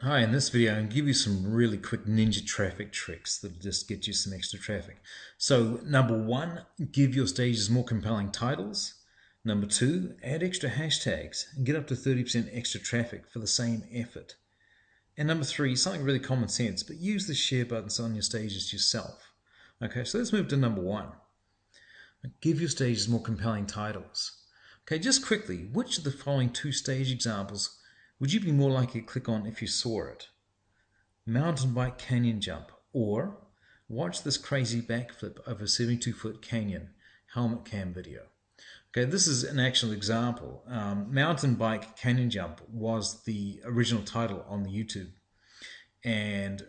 Hi, in this video, I'm going to give you some really quick ninja traffic tricks that'll just get you some extra traffic. So, number one, give your stages more compelling titles. Number two, add extra hashtags and get up to 30% extra traffic for the same effort. And number three, something really common sense, but use the share buttons on your stages yourself. Okay, so let's move to number one. Give your stages more compelling titles. Okay, just quickly, which of the following two stage examples would you be more likely to click on if you saw it? Mountain bike canyon jump, or watch this crazy backflip over a 72-foot canyon helmet cam video. Okay, this is an actual example. Mountain bike canyon jump was the original title on the YouTube. And,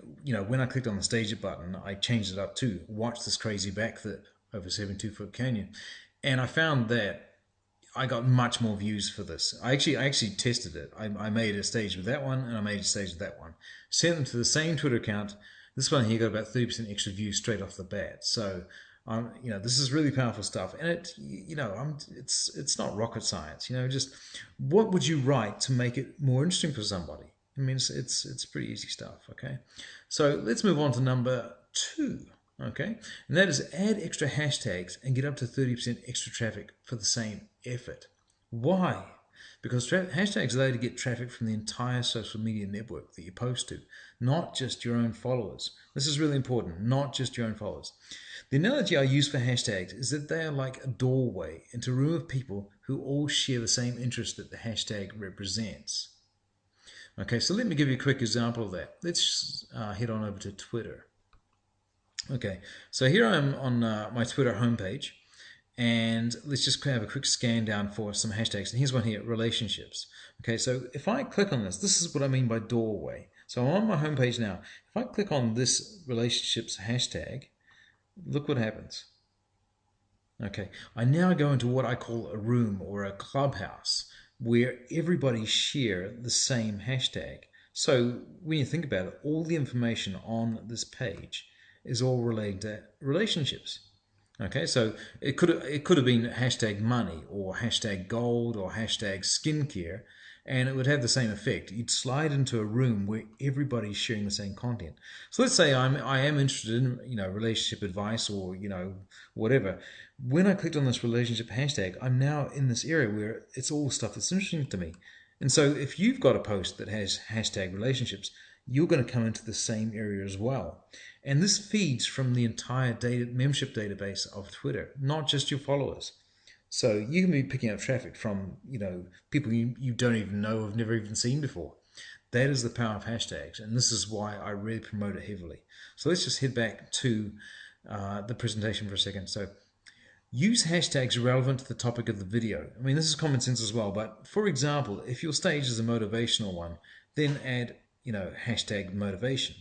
when I clicked on the stage it button, I changed it up to watch this crazy backflip over a 72-foot canyon. And I found that I got much more views for this. I actually tested it. I made a stage with that one and I made a stage with that one. Sent them to the same Twitter account. This one here got about 30% extra views straight off the bat. So, this is really powerful stuff, and it's not rocket science. Just what would you write to make it more interesting for somebody? I mean, it's pretty easy stuff. Okay, so let's move on to number two. Okay, and that is add extra hashtags and get up to 30% extra traffic for the same effort. Why? Because hashtags allow you to get traffic from the entire social media network that you post to, not just your own followers. This is really important, not just your own followers. The analogy I use for hashtags is that they are like a doorway into a room of people who all share the same interest that the hashtag represents. Okay, so let me give you a quick example of that. Let's head on over to Twitter. Okay, so here I'm on my Twitter homepage, and let's just have a quick scan down for some hashtags. And here's one here, relationships. Okay, so if I click on this is what I mean by doorway. So I'm on my homepage now. If I click on this relationships hashtag, look what happens. Okay, I now go into what I call a room or a clubhouse where everybody share the same hashtag. So when you think about it, all the information on this page is all related to relationships. Okay, so it could have been hashtag money or hashtag gold or hashtag skincare, and it would have the same effect. You'd slide into a room where everybody's sharing the same content. So let's say I am interested in relationship advice or whatever. When I clicked on this relationship hashtag, I'm now in this area where it's all stuff that's interesting to me. And so if you've got a post that has hashtag relationships, you're going to come into the same area as well. And this feeds from the entire membership database of Twitter, not just your followers. So you can be picking up traffic from people you don't even know, have never even seen before. That is the power of hashtags, and this is why I really promote it heavily. So let's just head back to the presentation for a second. So use hashtags relevant to the topic of the video. I mean, this is common sense as well, but for example, if your stage is a motivational one, then add hashtag motivation.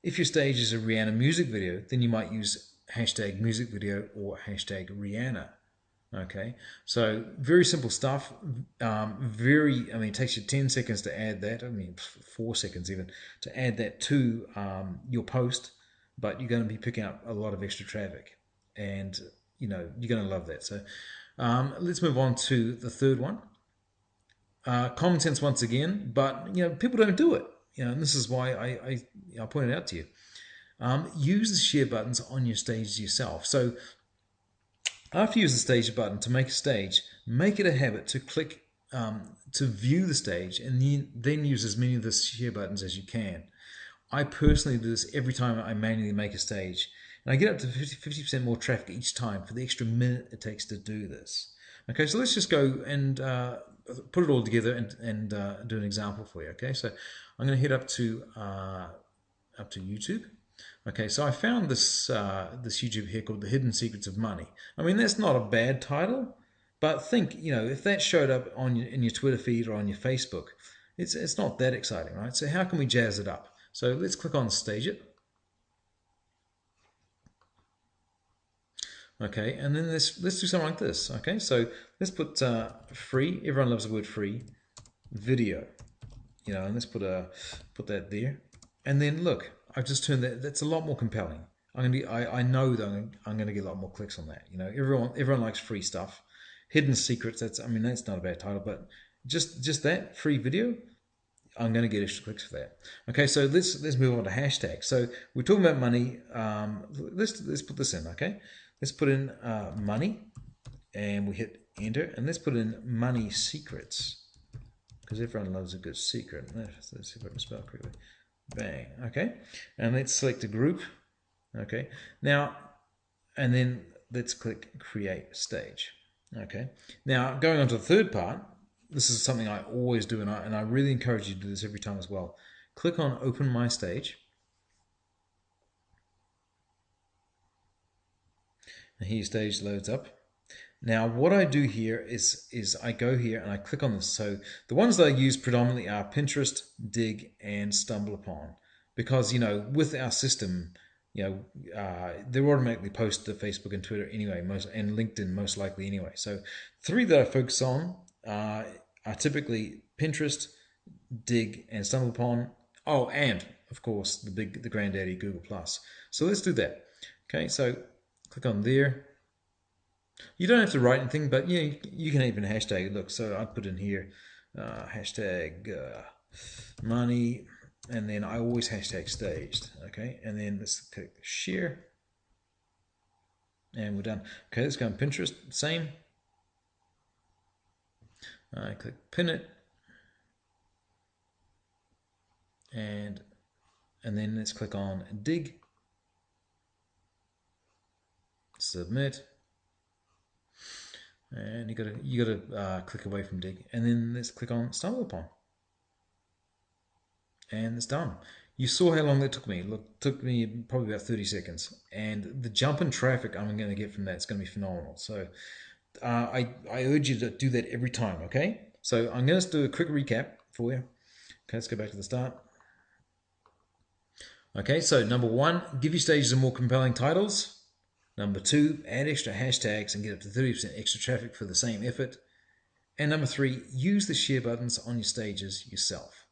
If your stage is a Rihanna music video, then you might use hashtag music video or hashtag Rihanna. Okay, so very simple stuff. It takes you 10 seconds to add that. 4 seconds even to add that to your post, but you're going to be picking up a lot of extra traffic, and you're going to love that. So let's move on to the third one. Common sense once again, but people don't do it. And this is why I point it out to you. Use the share buttons on your stage yourself. So after you use the stage button to make a stage, make it a habit to click to view the stage and then use as many of the share buttons as you can. I personally do this every time I manually make a stage, and I get up to 50% more traffic each time for the extra minute it takes to do this. Okay, so let's just go and put it all together and do an example for you. Okay, so I'm going to head up to YouTube. Okay, so I found this YouTube here called "The Hidden Secrets of Money." I mean, that's not a bad title, but think, if that showed up in your Twitter feed or on your Facebook, it's not that exciting, right? So how can we jazz it up? So let's click on Stage It. Okay, and then let's do something like this. Okay, so let's put free. Everyone loves the word free. Video. And let's put that there. And then look, I've just turned that. That's a lot more compelling. I know that I'm gonna get a lot more clicks on that. Everyone likes free stuff. Hidden secrets. That's not a bad title, but just that free video. I'm going to get extra clicks for that. Okay, so let's move on to hashtags. So we're talking about money. Let's put this in. Okay, let's put in money, and we hit enter, and let's put in money secrets because everyone loves a good secret. Let's see if I can spell it correctly. Bang. Okay, and let's select a group. Okay, now, and then let's click create stage. Okay, now going on to the third part. This is something I always do, and I really encourage you to do this every time as well. Click on Open My Stage. And here your stage loads up. Now what I do here is I go here and I click on this. So the ones that I use predominantly are Pinterest, Dig, and StumbleUpon. Because, with our system, they're automatically posted to Facebook and Twitter anyway, and LinkedIn most likely anyway. So 3 that I focus on are typically Pinterest, Dig, and StumbleUpon. Oh, and of course the granddaddy Google Plus. So let's do that. Okay, so click on there. You don't have to write anything, but you can even hashtag. Look, so I put in here hashtag money, and then I always hashtag staged. Okay, and then let's click share, and we're done. Okay, let's go on Pinterest. Same. I click pin it, and then let's click on Dig, submit, and you gotta click away from Dig, and then let's click on StumbleUpon, and it's done. You saw how long that took me. Look, it took me probably about 30 seconds, and the jump in traffic I'm going to get from that is going to be phenomenal. So I urge you to do that every time. Okay, so I'm going to do a quick recap for you. Okay, let's go back to the start. Okay, so number 1, give your stages more compelling titles. Number 2, add extra hashtags and get up to 30% extra traffic for the same effort. And number 3, use the share buttons on your stages yourself.